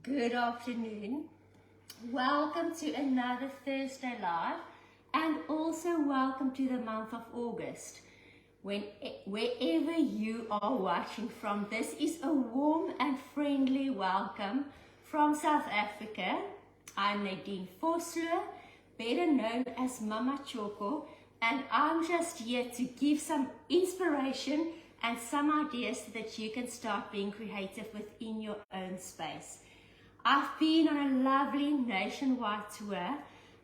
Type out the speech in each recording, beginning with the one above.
Good afternoon. Welcome to another Thursday Live, and also welcome to the month of August. Wherever you are watching from, this is a warm and friendly welcome from South Africa. I'm Nadine Vosloo, better known as Mama Tjhoko, and I'm just here to give some inspiration and some ideas so that you can start being creative within your own space. I've been on a lovely nationwide tour,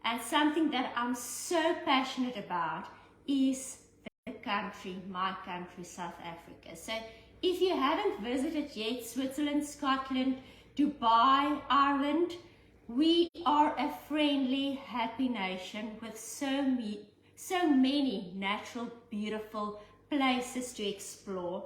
and something that I'm so passionate about is the country, my country, South Africa. So if you haven't visited yet, Switzerland, Scotland, Dubai, Ireland, we are a friendly, happy nation with so many natural, beautiful places to explore.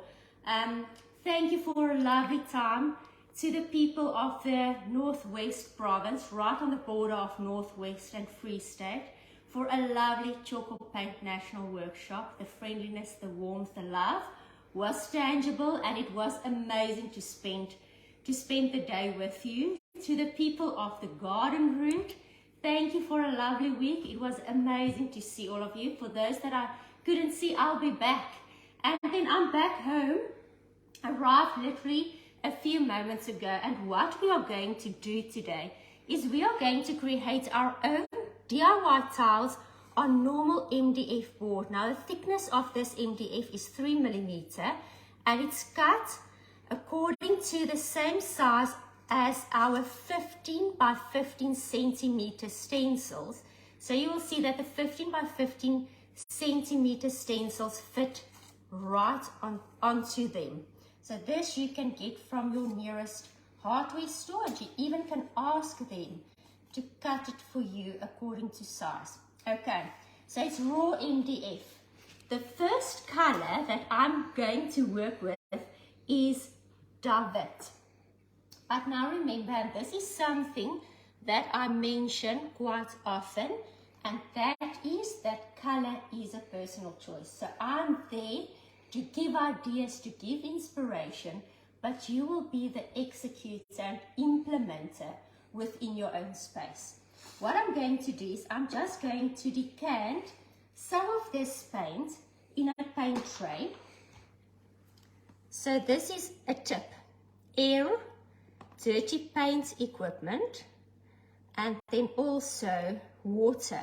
Thank you for a lovely time. To the people of the Northwest province, right on the border of Northwest and Free State, for a lovely Tjhoko Paint National Workshop. The friendliness, the warmth, the love was tangible, and it was amazing to spend the day with you. To the people of the garden route, thank you for a lovely week. It was amazing to see all of you. For those that I couldn't see, I'll be back. And then I'm back home, arrived literally a few moments ago, and what we are going to do today is we are going to create our own DIY tiles on normal MDF board. Now the thickness of this MDF is 3 millimeter, and it's cut according to the same size as our 15 by 15 centimeter stencils. So you will see that the 15 by 15 centimeter stencils fit right onto them. So this you can get from your nearest hardware store, and you even can ask them to cut it for you according to size. Okay, so it's raw MDF. The first color that I'm going to work with is David. But now remember, and this is something that I mention quite often, and that is that color is a personal choice. So I'm there to give ideas, to give inspiration, but you will be the executor and implementer within your own space. What I'm going to do is I'm just going to decant some of this paint in a paint tray. So this is a tip: air, dirty paint equipment, and then also water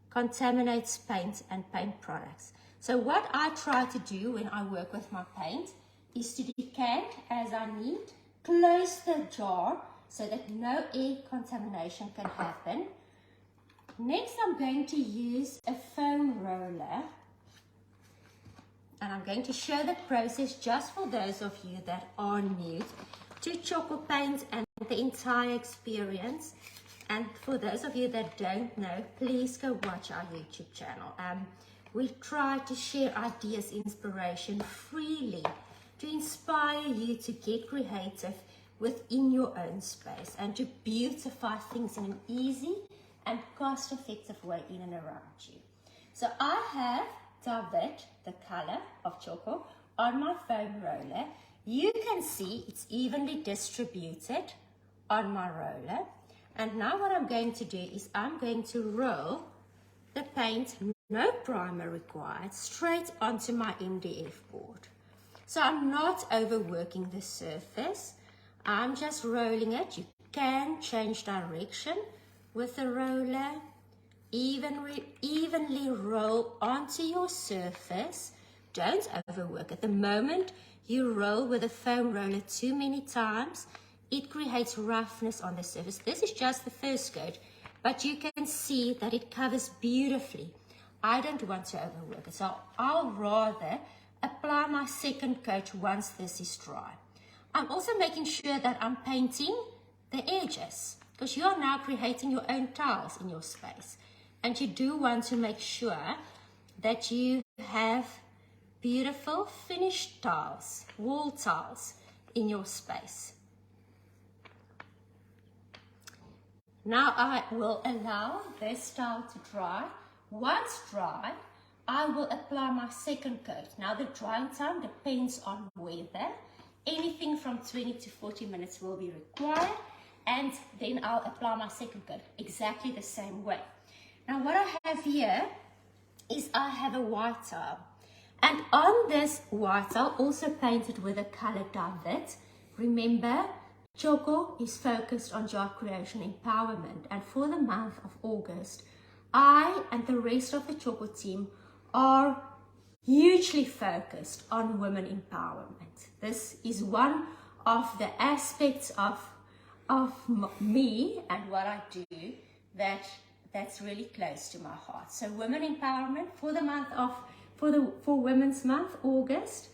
contaminates paint and paint products. So what I try to do when I work with my paint is to decant as I need, close the jar so that no air contamination can happen. Next, I'm going to use a foam roller, and I'm going to show the process just for those of you that are new to Tjhoko paint and the entire experience. And for those of you that don't know, please go watch our YouTube channel. We try to share ideas, inspiration freely to inspire you to get creative within your own space and to beautify things in an easy and cost-effective way in and around you. So I have David, the color of Tjhoko, on my foam roller. You can see it's evenly distributed on my roller. And now what I'm going to do is I'm going to roll the paint, no primer required, straight onto my MDF board. So I'm not overworking the surface. I'm just rolling it. You can change direction with the roller. Evenly roll onto your surface. Don't overwork it. The moment you roll with a foam roller too many times, it creates roughness on the surface. This is just the first coat, but you can see that it covers beautifully. I don't want to overwork it, so I'll rather apply my second coat once this is dry. I'm also making sure that I'm painting the edges, because you are now creating your own tiles in your space, and you do want to make sure that you have beautiful finished tiles, wall tiles in your space. Now I will allow this tile to dry. Once dry, I will apply my second coat. Now the drying time depends on weather. Anything from 20 to 40 minutes will be required. and then I'll apply my second coat exactly the same way. Now what I have here is I have a white tile, and on this white tile also painted with a color David. Remember, Tjhoko is focused on job creation empowerment, and for the month of August I and the rest of the Tjhoko team are hugely focused on women empowerment. This is one of the aspects of me and what I do that's really close to my heart. So women empowerment for the month of for Women's Month, August.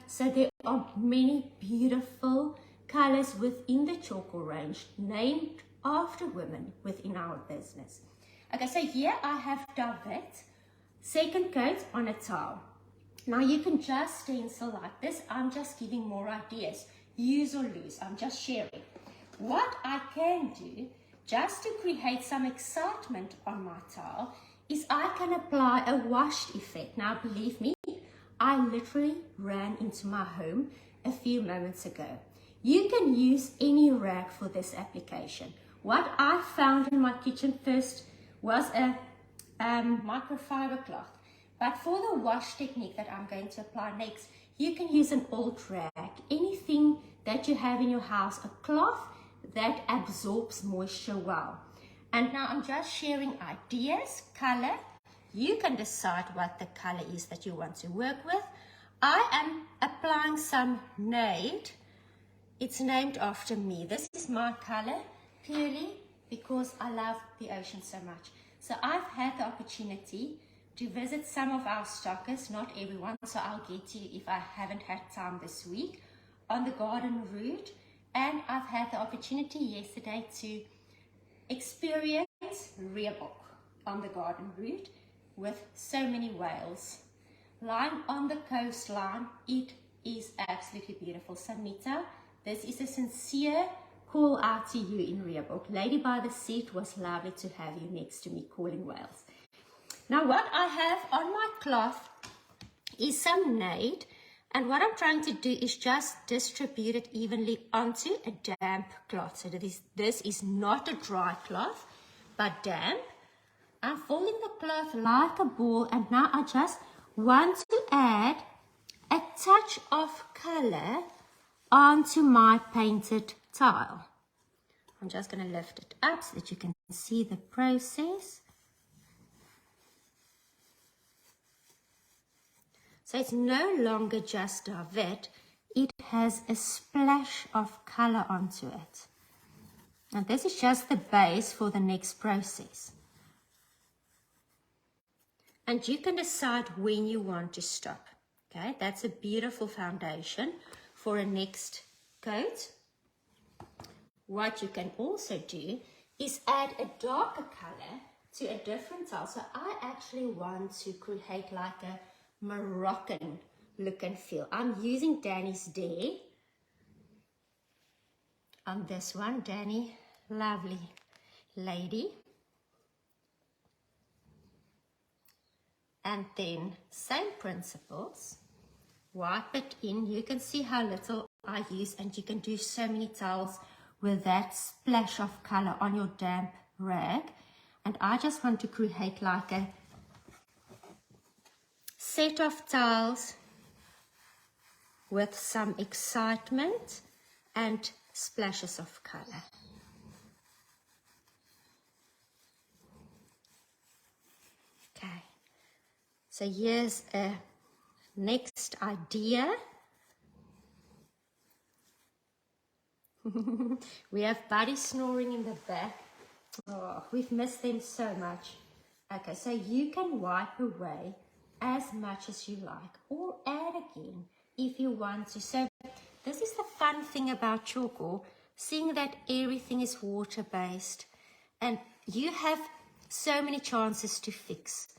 So there are many beautiful colors within the Tjhoko range named after women within our business. Okay, so here I have David, second coat on a tile. Now you can just stencil like this. I'm just giving more ideas. Use or lose, I'm just sharing. What I can do, just to create some excitement on my tile, is I can apply a washed effect. Now believe me, I literally ran into my home a few moments ago. You can use any rag for this application. What I found in my kitchen first was a microfiber cloth. But for the wash technique that I'm going to apply next, you can use an old rag, anything that you have in your house, a cloth that absorbs moisture well. And now I'm just sharing ideas, color. You can decide what the color is that you want to work with. I am applying some Nade. It's named after me. This is my color purely because I love the ocean so much. So I've had the opportunity to visit some of our stockers, not everyone, so I'll get to you if I haven't had time this week, on the garden route. And I've had the opportunity yesterday to experience Reebok on the garden route with so many whales. Lying on the coastline, it is absolutely beautiful. Samita, this is a sincere call out to you in Reebok. Lady by the Sea, it was lovely to have you next to me calling whales. Now what I have on my cloth is some Nade, and what I'm trying to do is just distribute it evenly onto a damp cloth. So this is not a dry cloth, but damp. I'm folding the cloth like a ball, and now I just want to add a touch of color onto my painted tile. I'm just going to lift it up so that you can see the process. So it's no longer just a vet, it has a splash of color onto it. And this is just the base for the next process. And you can decide when you want to stop. Okay, that's a beautiful foundation for a next coat. What you can also do is add a darker color to a different tile. So I actually want to create like a Moroccan look and feel. I'm using Danny's Day on this one. Danny, lovely lady. And then same principles, wipe it in. You can see how little I use, and you can do so many tiles with that splash of color on your damp rag. And I just want to create like a set of tiles with some excitement and splashes of color. Okay, so here's a next idea. We have Buddy snoring in the back. Oh, we've missed them so much. Okay, so you can wipe away as much as you like, or add again if you want to. So this is the fun thing about Tjhoko, seeing that everything is water-based, and you have so many chances to fix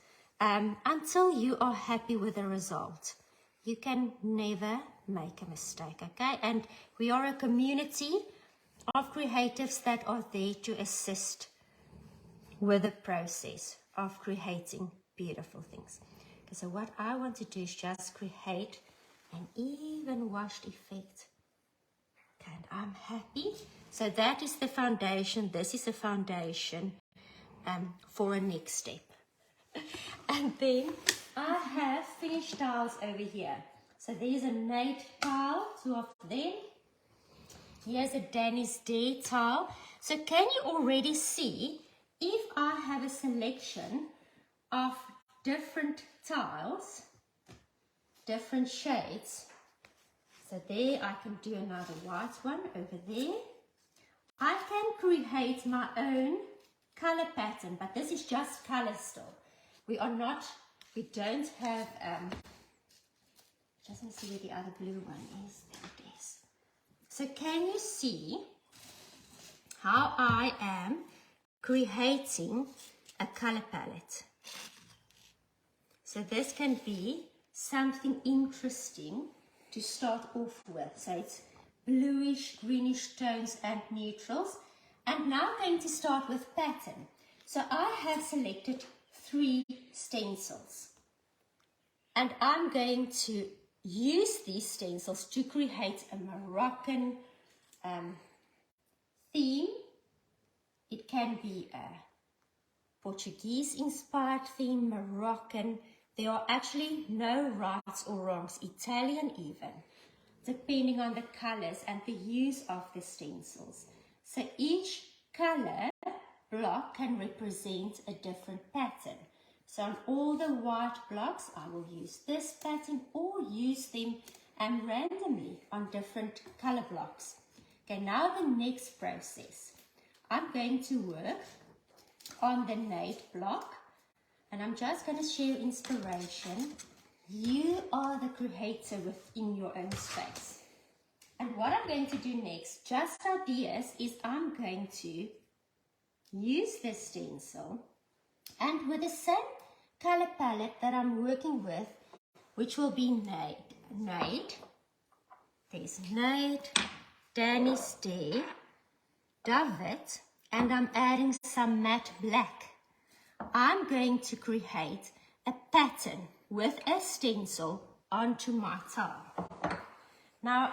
until you are happy with the result. You can never make a mistake, okay? And we are a community of creatives that are there to assist with the process of creating beautiful things. Okay, so what I want to do is just create an even washed effect. Okay, and I'm happy. So that is the foundation. This is the foundation for a next step. And then I have finished tiles over here. So there's a Nate tile, 2 of them. Here's a Danny's Day tile. So can you already see, if I have a selection of different tiles, different shades, so there I can do another white one over there. I can create my own color pattern, but this is just color still. We don't have, just want to see where the other blue one is. There it is. So can you see how I am creating a color palette? So this can be something interesting to start off with. So it's bluish, greenish tones and neutrals. And now I'm going to start with pattern. So I have selected 3 stencils. And I'm going to use these stencils to create a Moroccan theme. It can be a Portuguese inspired theme, Moroccan. There are actually no rights or wrongs, Italian even, depending on the colors and the use of the stencils. So each color block can represent a different pattern. So on all the white blocks, I will use this pattern or use them randomly on different color blocks. Okay, now the next process. I'm going to work on the Nate block, and I'm just going to share inspiration. You are the creator within your own space. And what I'm going to do next, just ideas, is I'm going to use this stencil and with the same color palette that I'm working with, which will be Nate, there's Nate, Danny's Day, David, and I'm adding some matte black. I'm going to create a pattern with a stencil onto my tile. Now,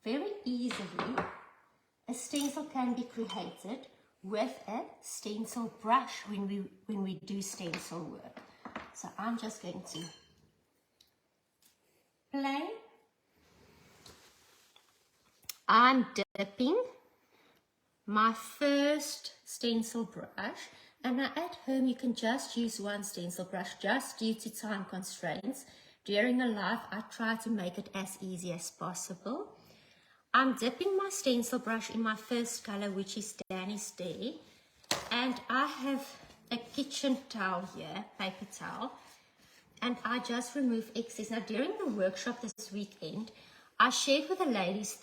very easily, a stencil can be created with a stencil brush when we do stencil work. So I'm just going to play. I'm dipping my first stencil brush, and now at home you can just use one stencil brush just due to time constraints. During a live, I try to make it as easy as possible. I'm dipping my stencil brush in my first color, which is Danny's Day, and I have a kitchen towel here, paper towel, and I just remove excess. Now during the workshop this weekend, I shared with the ladies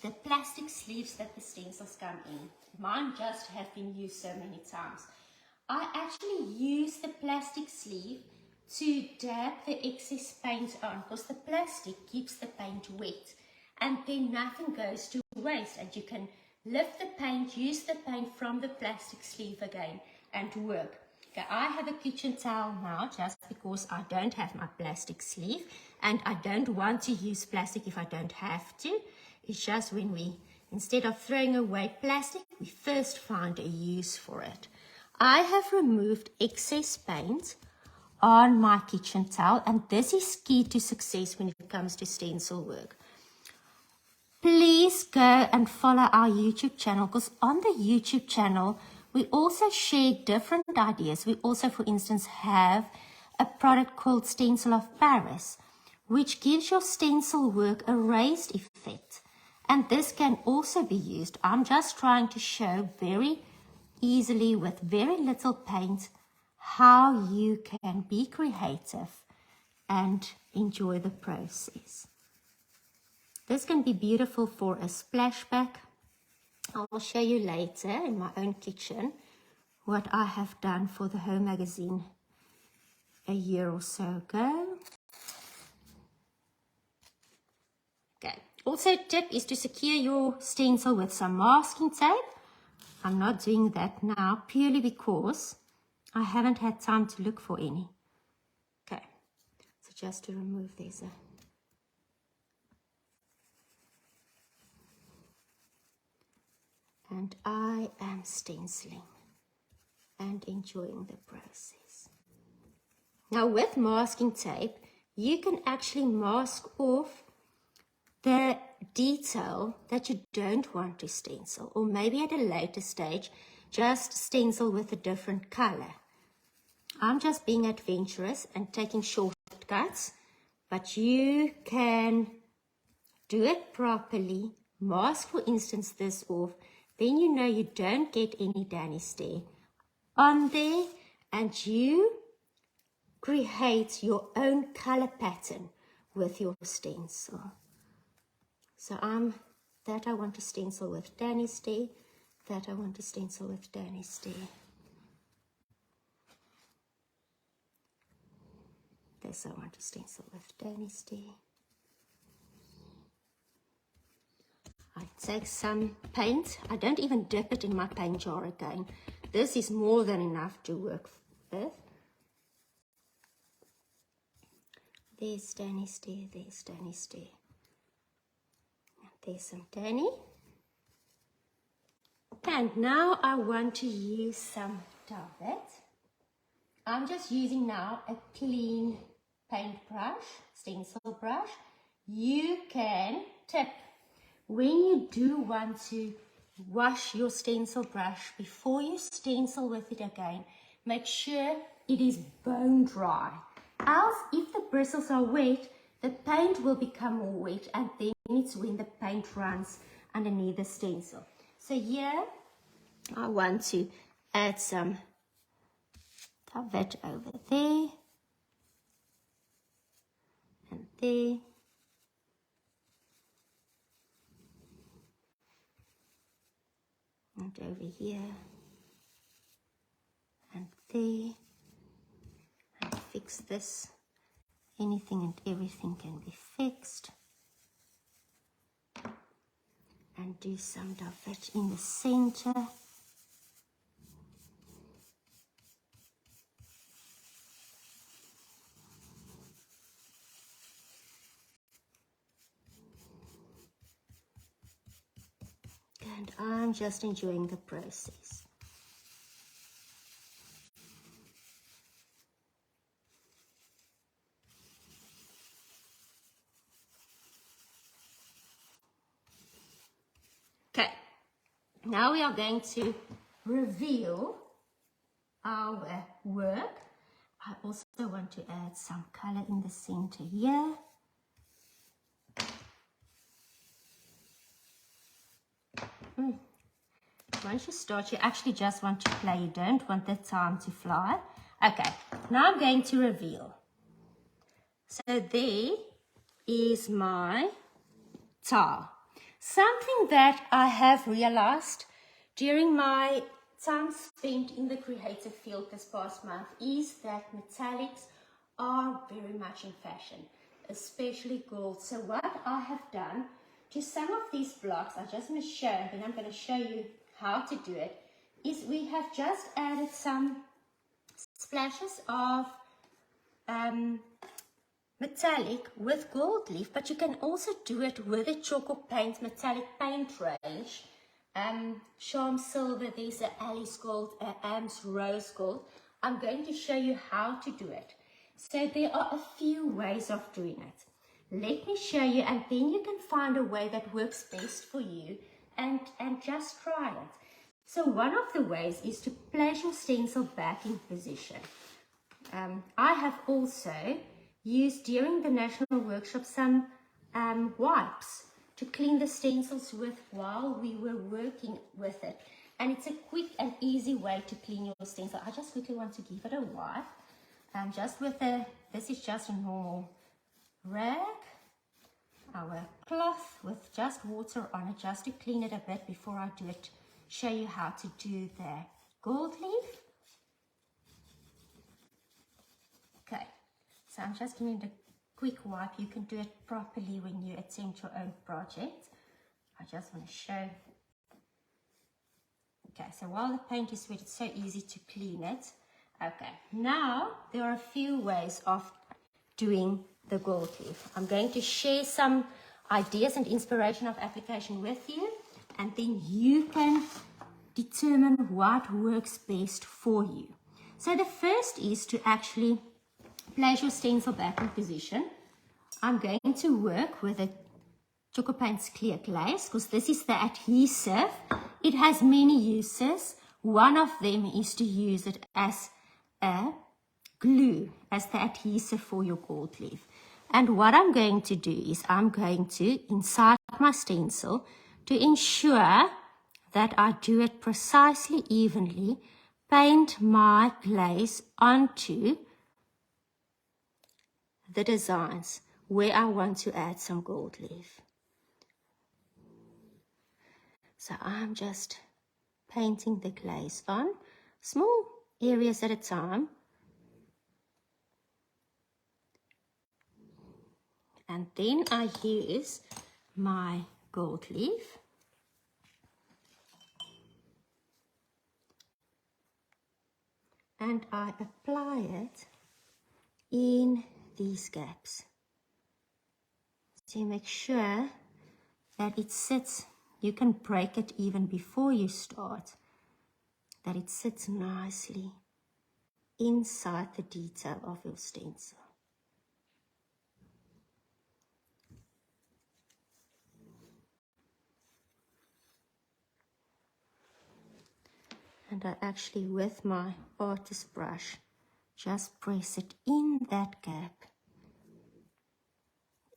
the plastic sleeves that the stencils come in. Mine just have been used so many times. I actually use the plastic sleeve to dab the excess paint on, because the plastic keeps the paint wet, and then nothing goes to waste, and you can lift the paint, use the paint from the plastic sleeve again and work. Okay, I have a kitchen towel now just because I don't have my plastic sleeve, and I don't want to use plastic if I don't have to. It's just when we, instead of throwing away plastic, we first find a use for it. I have removed excess paint on my kitchen towel, and this is key to success when it comes to stencil work. Please go and follow our YouTube channel, because on the YouTube channel, we also share different ideas. We also, for instance, have a product called Stencil of Paris, which gives your stencil work a raised effect. And this can also be used. I'm just trying to show very easily with very little paint how you can be creative and enjoy the process. This can be beautiful for a splashback. I will show you later in my own kitchen what I have done for the Home magazine a year or so ago. Okay. Also, a tip is to secure your stencil with some masking tape. I'm not doing that now purely because I haven't had time to look for any. Okay, so just to remove these. And I am stenciling and enjoying the process. Now with masking tape, you can actually mask off the detail that you don't want to stencil, or maybe at a later stage, just stencil with a different color. I'm just being adventurous and taking shortcuts, but you can do it properly. Mask, for instance, this off, then you know you don't get any Danny stare on there, and you create your own color pattern with your stencil. So that I want to stencil with Danny stare, that I want to stencil with Danny stare. This I want to stencil with Danny stare. I take some paint. I don't even dip it in my paint jar again. This is more than enough to work with. There's Danny stare, there's Danny stare. There's some Danny. And now I want to use some Velvet. I'm just using now a clean paintbrush, stencil brush. You can tip. When you do want to wash your stencil brush before you stencil with it again, make sure it is bone dry. Else, if the bristles are wet, the paint will become more wet, and then it's when the paint runs underneath the stencil. So here, I want to add some Velvet over there, and there. And over here, and there, and fix this. Anything and everything can be fixed. And do some Velvet in the center. And I'm just enjoying the process. Okay, now we are going to reveal our work. I also want to add some color in the center here. Once you start, you actually just want to play. You don't want the time to fly. Okay, now I'm going to reveal. So there is my tile. Something that I have realized during my time spent in the creative field this past month is that metallics are very much in fashion, especially gold. So what I have done to some of these blocks, I just want to show, and then I'm going to show you how to do it, is we have just added some splashes of metallic with gold leaf, but you can also do it with a Tjhoko paint, metallic paint range. Charm Silver, there's a Alice Gold, Am's Rose Gold. I'm going to show you how to do it. So there are a few ways of doing it. Let me show you, and then you can find a way that works best for you and just try it. So one of the ways is to place your stencil back in position. I have also used during the national workshop some wipes to clean the stencils with while we were working with it. And it's a quick and easy way to clean your stencil. I just quickly want to give it a wipe. Just with this is just a normal rag, our cloth with just water on it, just to clean it a bit before I do it, show you how to do the gold leaf. Okay, so I'm just giving it a quick wipe. You can do it properly when you attempt your own project. I just want to show. Okay, so while the paint is wet, it's so easy to clean it. Okay, now there are a few ways of doing the gold leaf. I'm going to share some ideas and inspiration of application with you, and then you can determine what works best for you. So the first is to actually place your stencil back in position. I'm going to work with a Tjhoko Paints clear glaze because this is the adhesive. It has many uses. One of them is to use it as a glue, as the adhesive for your gold leaf. And what I'm going to do is I'm going to, inside my stencil, to ensure that I do it precisely evenly, paint my glaze onto the designs where I want to add some gold leaf. So I'm just painting the glaze on, small areas at a time. And then I use my gold leaf. And I apply it in these gaps. So make sure that it sits, you can break it even before you start, that it sits nicely inside the detail of your stencil. And I actually, with my artist brush, just press it in that gap.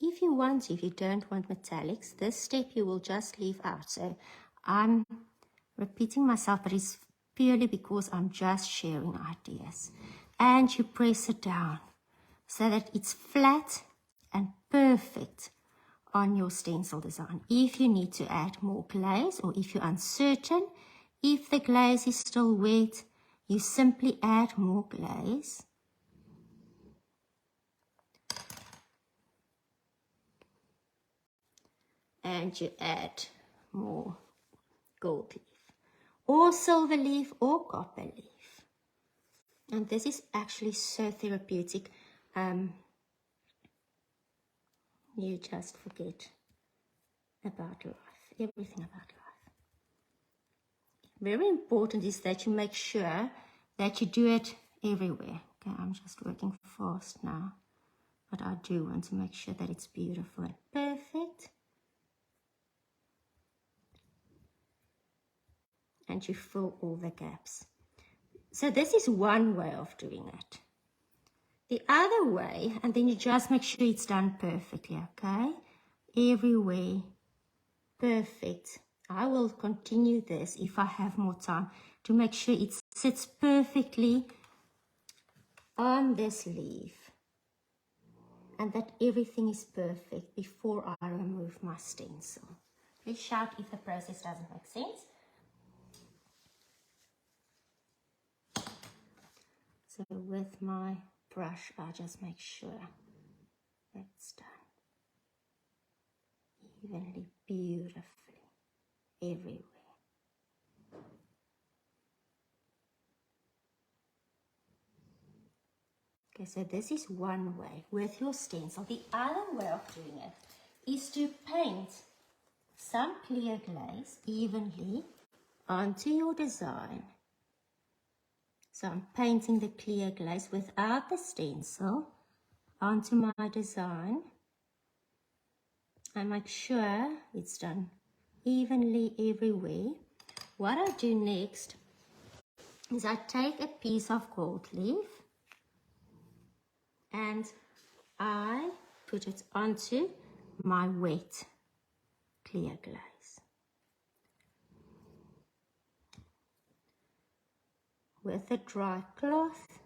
If you want to, if you don't want metallics, this step you will just leave out. So I'm repeating myself, but it's purely because I'm just sharing ideas. And you press it down so that it's flat and perfect on your stencil design. If you need to add more glaze, or if you're uncertain if the glaze is still wet, you simply add more glaze. And you add more gold leaf, or silver leaf, or copper leaf. And this is actually so therapeutic. You just forget about life, everything about life. Very important is that you make sure that you do it everywhere. Okay, I'm just working fast now, but I do want to make sure that it's beautiful and perfect. And you fill all the gaps. So this is one way of doing it. The other way, and then you just make sure it's done perfectly, okay? Everywhere, perfect. I will continue this if I have more time to make sure it sits perfectly on this leaf and that everything is perfect before I remove my stencil. Please shout if the process doesn't make sense. So with my brush, I just make sure that it's done evenly, beautifully, everywhere. Okay, so this is one way with your stencil. The other way of doing it is to paint some clear glaze evenly onto your design. So I'm painting the clear glaze without the stencil onto my design. I make sure it's done evenly everywhere. What I do next is I take a piece of gold leaf and I put it onto my wet clear glaze. With a dry cloth,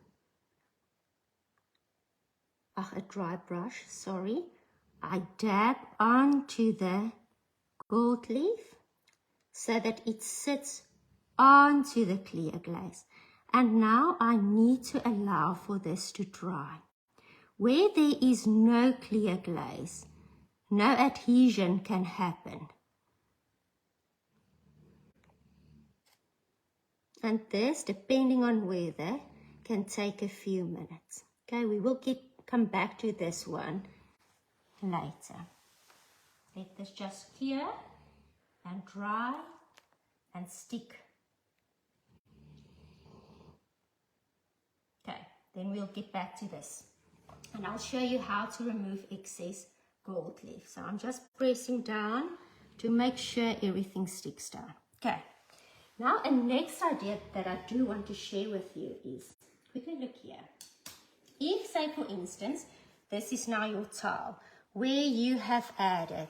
a dry brush, sorry, I dab onto the gold leaf so that it sits onto the clear glaze. And now I need to allow for this to dry. Where there is no clear glaze, no adhesion can happen. And this, depending on weather, can take a few minutes. Okay, we will come back to this one later. Let this just cure and dry and stick then we'll get back to this. And I'll show you how to remove excess gold leaf. So I'm just pressing down to make sure everything sticks down. Okay. Now, a next idea that I do want to share with you is, quickly look here. If, say for instance, this is now your tile where you have added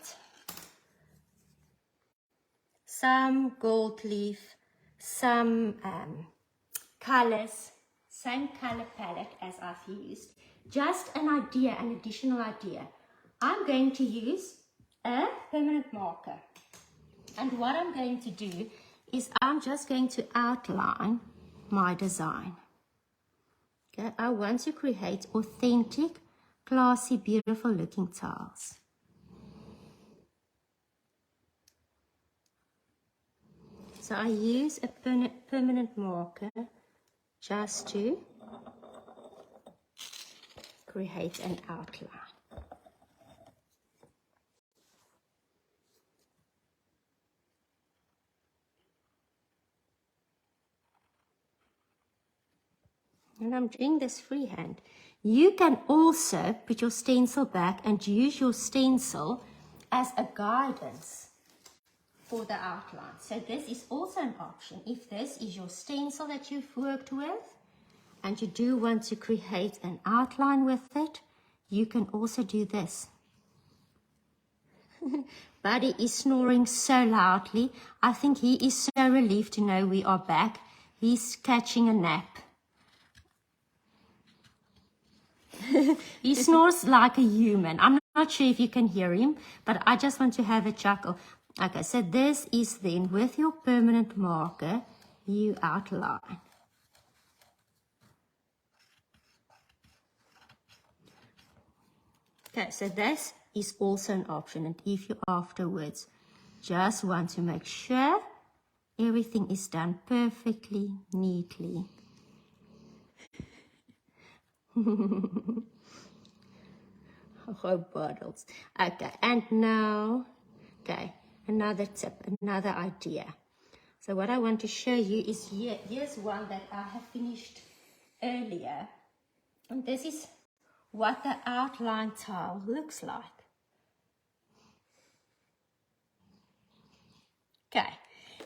some gold leaf, some colors, same color palette as I've used, just an idea, an additional idea. I'm going to use a permanent marker. And what I'm going to do is I'm just going to outline my design. Okay, I want to create authentic, classy, beautiful looking tiles. So I use a permanent marker just to create an outline. And I'm doing this freehand. You can also put your stencil back and use your stencil as a guidance for the outline. So this is also an option. If this is your stencil that you've worked with and you do want to create an outline with it, you can also do this. Buddy is snoring so loudly. I think he is so relieved to know we are back. He's catching a nap. He snores like a human. I'm not sure if you can hear him, but I just want to have a chuckle. Okay, so this is then with your permanent marker, you outline. Okay, so this is also an option. And if you afterwards just want to make sure everything is done perfectly, neatly. Oh, bottles. Okay, and now, okay, another tip, another idea. So what I want to show you is here's one that I have finished earlier. And this is what the outline tile looks like. Okay,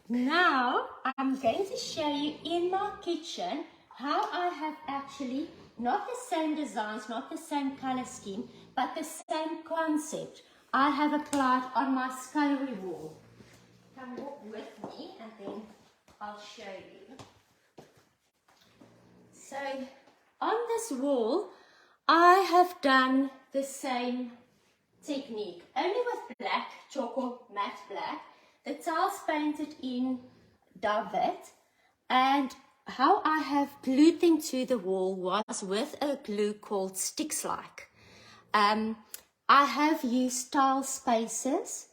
now I'm going to show you in my kitchen how I have actually, not the same designs, not the same color scheme, but the same concept I have applied on my scullery wall. Come walk with me and then I'll show you. So on this wall, I have done the same technique, only with black, Tjhoko matte black. The tiles painted in David, and how I have glued them to the wall was with a glue called Stickslike. I have used tile spacers,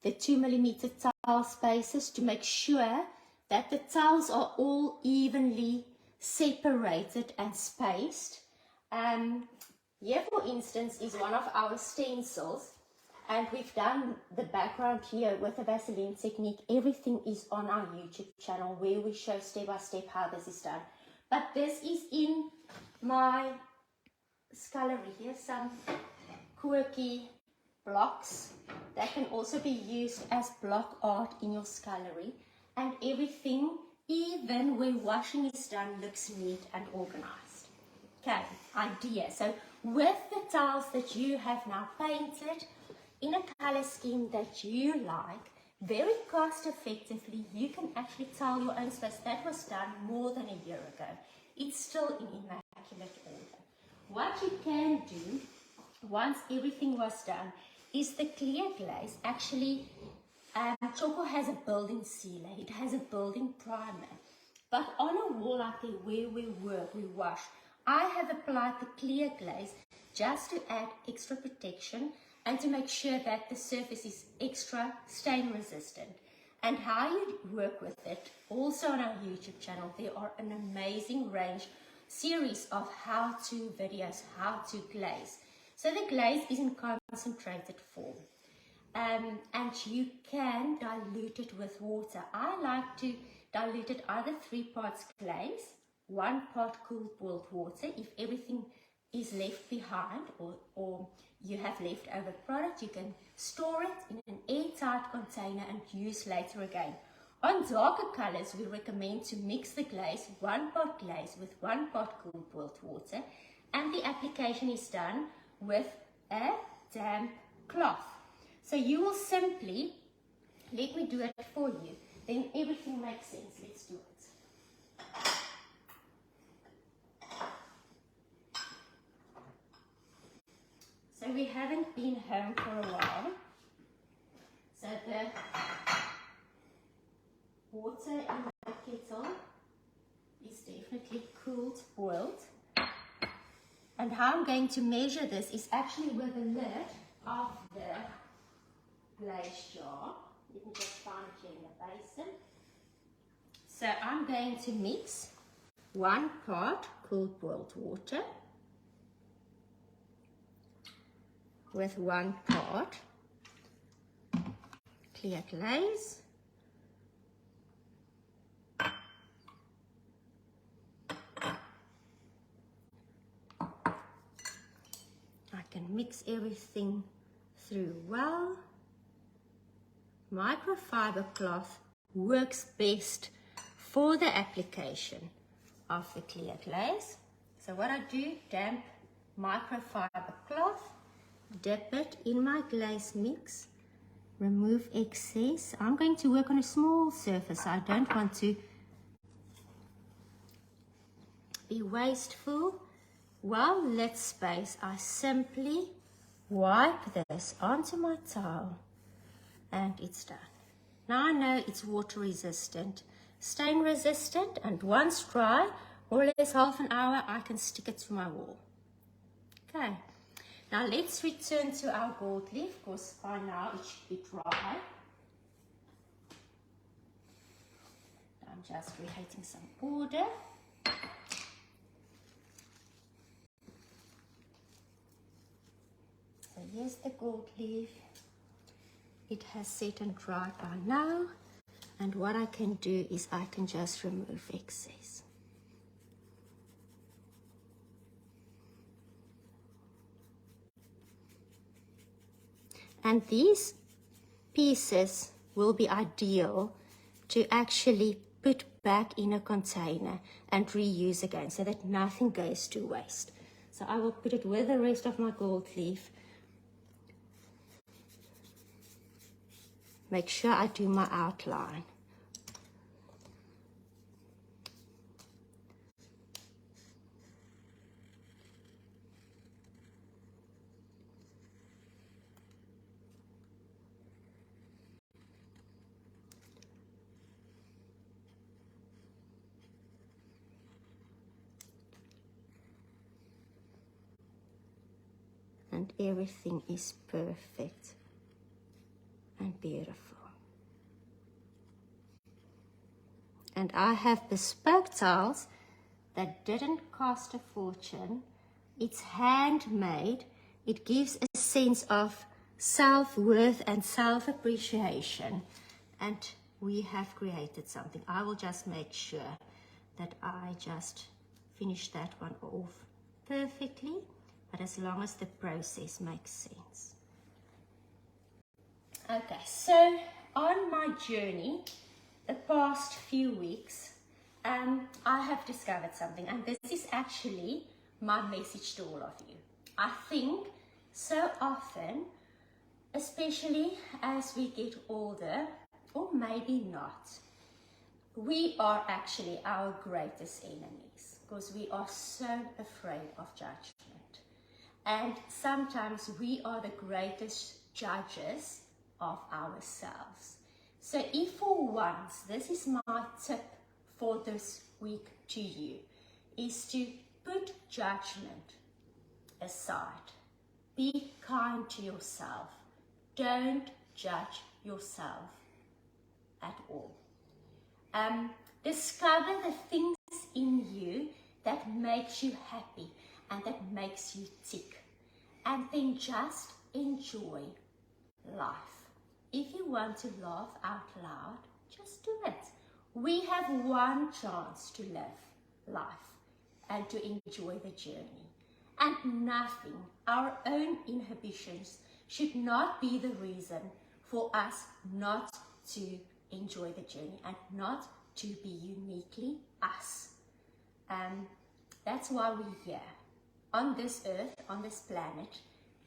the 2mm tile spacers, to make sure that the tiles are all evenly separated and spaced. Here, for instance, is one of our stencils, and we've done the background here with the Vaseline technique. Everything is on our YouTube channel where we show step by step how this is done. But this is in my scullery. Here's some quirky blocks that can also be used as block art in your scullery. And everything, even when washing is done, looks neat and organized. Okay, idea. So with the tiles that you have now painted in a color scheme that you like, very cost effectively, you can actually tile your own space. That was done more than a year ago. It's still in immaculate order. What you can do once everything was done is the clear glaze. Actually, Tjhoko has a building sealer, it has a building primer, but on a wall like where we work, we wash, I have applied the clear glaze just to add extra protection and to make sure that the surface is extra stain resistant. And how you work with it, also on our YouTube channel, there are an amazing series of how-to videos, how to glaze. So the glaze is in concentrated form. And you can dilute it with water. I like to dilute it either 3 parts glaze 1 pot cool boiled water. If everything is left behind or you have leftover product, you can store it in an airtight container and use later again. On darker colors, we recommend to mix the glaze, 1 pot glaze with 1 pot cool boiled water, and the application is done with a damp cloth. So you will simply, let me do it for you, then everything makes sense. Let's do it. So we haven't been home for a while. So the water in the kettle is definitely cooled, boiled. And how I'm going to measure this is actually with the lid of the glaze jar. Let me just find it here in the basin. So I'm going to mix 1 pot cooled boiled water with 1 pot clear glaze. I can mix everything through well. Microfiber cloth works best for the application of the clear glaze. So what I do, damp microfiber cloth, dip it in my glaze mix, remove excess. I'm going to work on a small surface. I don't want to be wasteful. While lid space, I simply wipe this onto my towel and it's done. Now I know it's water resistant, stain resistant, and once dry, more or less half an hour, I can stick it to my wall. Okay, now let's return to our gold leaf, because by now it should be dry. I'm just creating some order. So here's the gold leaf. It has set and dried by now, and what I can do is I can just remove excess. And these pieces will be ideal to actually put back in a container and reuse again, so that nothing goes to waste. So I will put it with the rest of my gold leaf. Make sure I do my outline. And everything is perfect and beautiful. And I have bespoke tiles that didn't cost a fortune. It's handmade. It gives a sense of self-worth and self-appreciation. And we have created something. I will just make sure that I just finish that one off perfectly, but as long as the process makes sense. Okay, so on my journey, the past few weeks, I have discovered something, and this is actually my message to all of you. I think so often, especially as we get older, or maybe not, we are actually our greatest enemies, because we are so afraid of judgment. And sometimes we are the greatest judges of ourselves. So if for once, this is my tip for this week to you, is to put judgment aside. Be kind to yourself. Don't judge yourself at all. Discover the things in you that makes you happy and that makes you tick. And then just enjoy life. If you want to laugh out loud, just do it. We have one chance to live life and to enjoy the journey. And nothing, our own inhibitions, should not be the reason for us not to enjoy the journey and not to be uniquely us. That's why we're here on this earth, on this planet,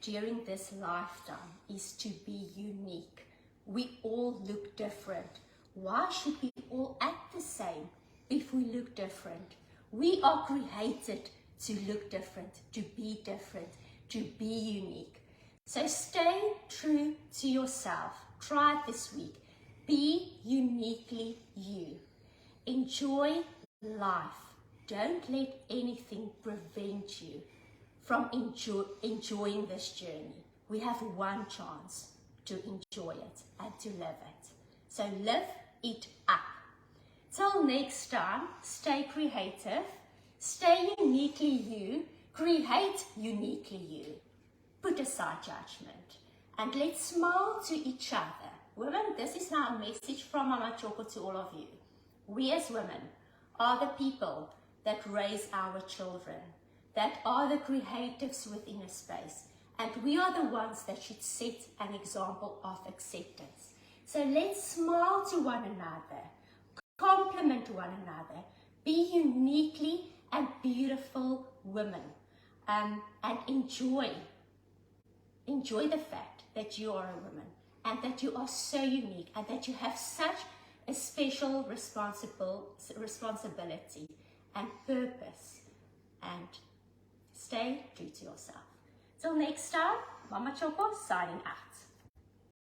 during this lifetime, is to be unique. We all look different. Why should we all act the same if we look different? We are created to look different, to be different, to be unique. So stay true to yourself. Try it this week. Be uniquely you. Enjoy life. Don't let anything prevent you from enjoying this journey. We have one chance to enjoy it and to live it. So live it up. Till next time, stay creative, stay uniquely you, create uniquely you. Put aside judgment and let's smile to each other. Women, this is now a message from Mama Tjhoko to all of you. We as women are the people that raise our children, that are the creatives within a space, and we are the ones that should set an example of acceptance. So let's smile to one another, compliment one another, be uniquely and beautiful women, and enjoy the fact that you are a woman and that you are so unique and that you have such a special responsibility and purpose, and stay true to yourself. Till next time, Mama Tjhoko signing out.